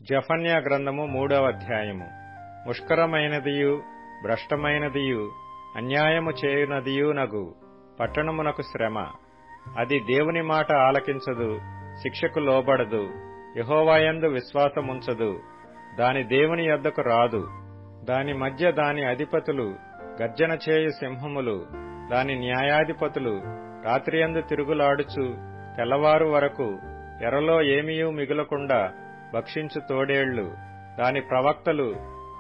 జఫన్యా గ్రంథము 3వ అధ్యాయము. ముష్కరమైనదియు భ్రష్టమైనదియు అన్యాయము చేయునదియు నగు పట్టణమునకు శ్రమ. అది దేవుని మాట ఆలకించదు, శిక్షకు లోబడదు, యెహోవాయందు విశ్వాసముంచదు. దాని దేవుని యొద్దకు రాదు. దాని మధ్య దాని అధిపతులు గర్జన చేయు సింహములు, దాని న్యాయాధిపతులు రాత్రియందు తిరుగులాడుచు తెల్లవారు వరకు ఎరలో ఏమీయూ మిగులకుండా భక్షించు తోడేళ్లు. దాని ప్రవక్తలు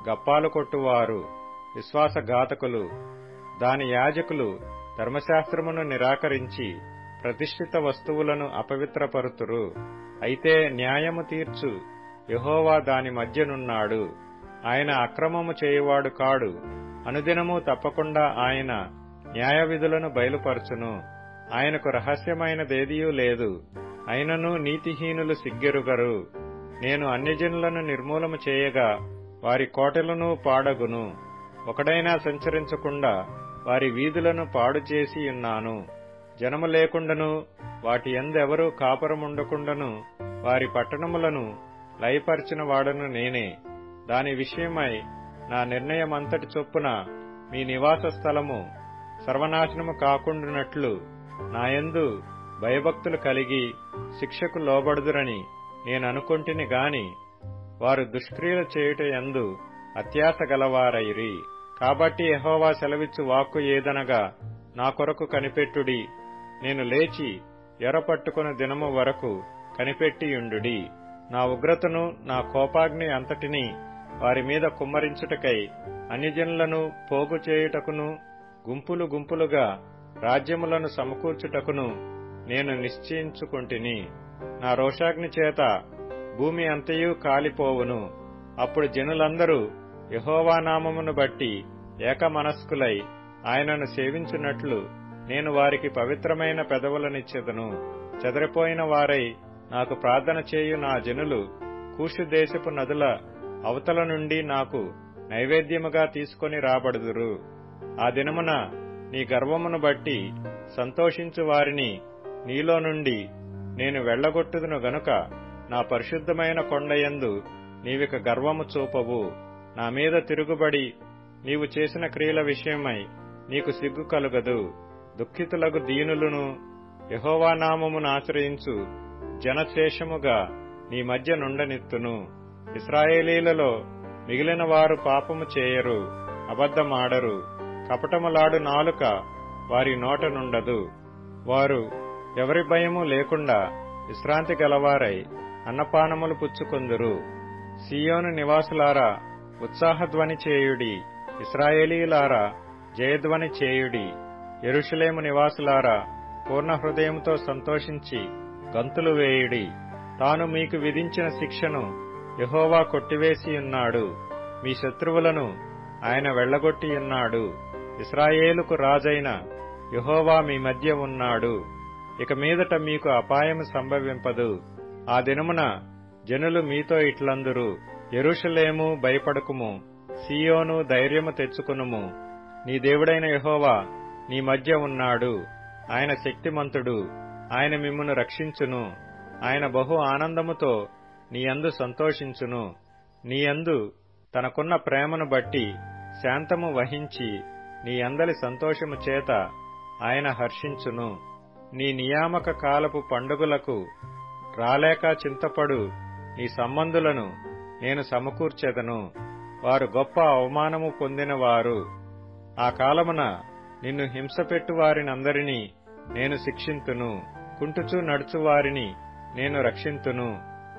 గప్పాలు కొట్టువారు, విశ్వాసఘాతకులు. దాని యాజకులు ధర్మశాస్త్రమును నిరాకరించి ప్రతిష్ఠిత వస్తువులను అపవిత్రపరుతురు. అయితే న్యాయము తీర్చు యెహోవా దాని మధ్యనున్నాడు. ఆయన అక్రమము చేయువాడు కాడు. అనుదినము తప్పకుండా ఆయన న్యాయవిధులను బయలుపరచును. ఆయనకు రహస్యమైనదేదియూ లేదు. అయినను నీతిహీనులు సిగ్గెరుగరు. నేను అన్యజనులను నిర్మూలము చేయగా వారి కోటలను పాడగును. ఒకడైనా సంచరించకుండా వారి వీధులను పాడు చేసి ఉన్నాను. జనము లేకుండాను వాటి యందెవరూ కాపురముండకుండాను వారి పట్టణములను లయపరిచిన వాడను నేనే. దాని విషయమై నా నిర్ణయమంతటి చొప్పున మీ నివాస స్థలము సర్వనాశనము కాకుండానట్లు నాయందు భయభక్తులు కలిగి శిక్షకు లోబడుదురని నేననుకొంటిని గాని వారు దుష్క్రియలు చేయుట యందు అత్యాశ గలవారైరి. కాబట్టి యెహోవా సెలవిచ్చు వాక్కు ఏదనగా, నా కొరకు కనిపెట్టుడి. నేను లేచి ఎరపట్టుకుని దినము వరకు కనిపెట్టియుండుడి. నా ఉగ్రతను నా కోపాగ్ని అంతటినీ వారి మీద కుమ్మరించుటకై అన్యజనులను పోగు చేయుటకును గుంపులు గుంపులుగా రాజ్యములను సమకూర్చుటకును నేను నిశ్చయించుకొంటిని. నా రోషాగ్ని చేత భూమి అంతయు కాలిపోవును. అప్పుడు జనులందరూ యెహోవా నామమును బట్టి ఏకమనస్కులై ఆయనను సేవించున్నట్లు నేను వారికి పవిత్రమైన పెదవులనిచ్చెదను. చెదరిపోయిన వారై నాకు ప్రార్థన చేయు నా జనులు కూషు దేశపు నదుల అవతల నుండి నాకు నైవేద్యముగా తీసుకొని రాబడుదురు. ఆ దినమున నీ గర్వమును బట్టి సంతోషించు వారిని నీలో నుండి నేను వెళ్లగొట్టుదును గనుక నా పరిశుద్ధమైన కొండయందు నీవిక గర్వము చూపవు. నా మీద తిరుగుబడి నీవు చేసిన క్రియల విషయమై నీకు సిగ్గు కలుగదు. దుఃఖితులకు దీనులను యెహోవా నామమును ఆశ్రయించు జనశేషముగా నీ మధ్య నుండనిత్తును. ఇశ్రాయేలీలలో మిగిలిన వారు పాపము చేయరు, అబద్ధమాడరు. కపటములాడు నాలుక వారి నోట నుండదు. వారు ఎవరి భయము లేకుండా విశ్రాంతి గలవారై అన్నపానములు పుచ్చుకొందురు. సీయోను నివాసులారా ఉత్సాహధ్వని చేయుడి. ఇశ్రాయేలీయులారా జయధ్వని చేయుడి. యెరూషలేము నివాసులారా పూర్ణ హృదయముతో సంతోషించి గంతులు వేయుడి. తాను మీకు విధించిన శిక్షను యెహోవా కొట్టివేసియున్నాడు. మీ శత్రువులను ఆయన వెళ్లగొట్టియున్నాడు. ఇశ్రాయేలుకు రాజైన యెహోవా మీ మధ్య ఉన్నాడు. ఇక మీదట మీకు అపాయము సంభవింపదు. ఆ దినమున జనులు మీతో ఇట్లందురు, యెరూషలేము భయపడకుము, సీయోను ధైర్యము తెచ్చుకునుము. నీ దేవుడైన యెహోవా నీ మధ్య ఉన్నాడు. ఆయన శక్తిమంతుడు. ఆయన మిమ్మును రక్షించును. ఆయన బహు ఆనందముతో నీయందు సంతోషించును. నీయందు తనకున్న ప్రేమను బట్టి శాంతము వహించి నీ అందలి సంతోషము చేత ఆయన హర్షించును. నీ నియామక కాలపు పండుగలకు రాలేక చింతపడు నీ సంబంధులను నేను సమకూర్చెదను. వారు గొప్ప అవమానము పొందినవారు. ఆ కాలమున నిన్ను హింసపెట్టు వారినందరినీ నేను శిక్షింతును. కుంటుచూ నడుచువారిని నేను రక్షింతును.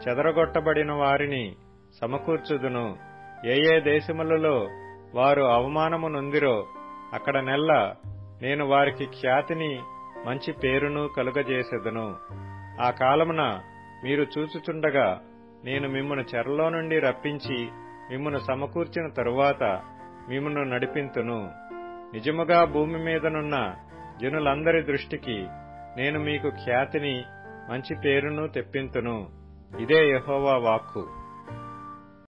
చెదరగొట్టబడిన వారిని సమకూర్చుదును. ఏ దేశములలో వారు అవమానము నొందిరో అక్కడ నెల్ల నేను వారికి ఖ్యాతిని మంచి పేరును కలుగజేసెదను. ఆ కాలమున మీరు చూచుచుండగా నేను మిమ్మును చెరలో నుండి రప్పించి మిమ్మును సమకూర్చిన తరువాత మిమ్మును నడిపింతును. నిజముగా భూమి మీదనున్న జనులందరి దృష్టికి నేను మీకు ఖ్యాతిని మంచి పేరును తెప్పింతును. ఇదే యెహోవా వాక్కు.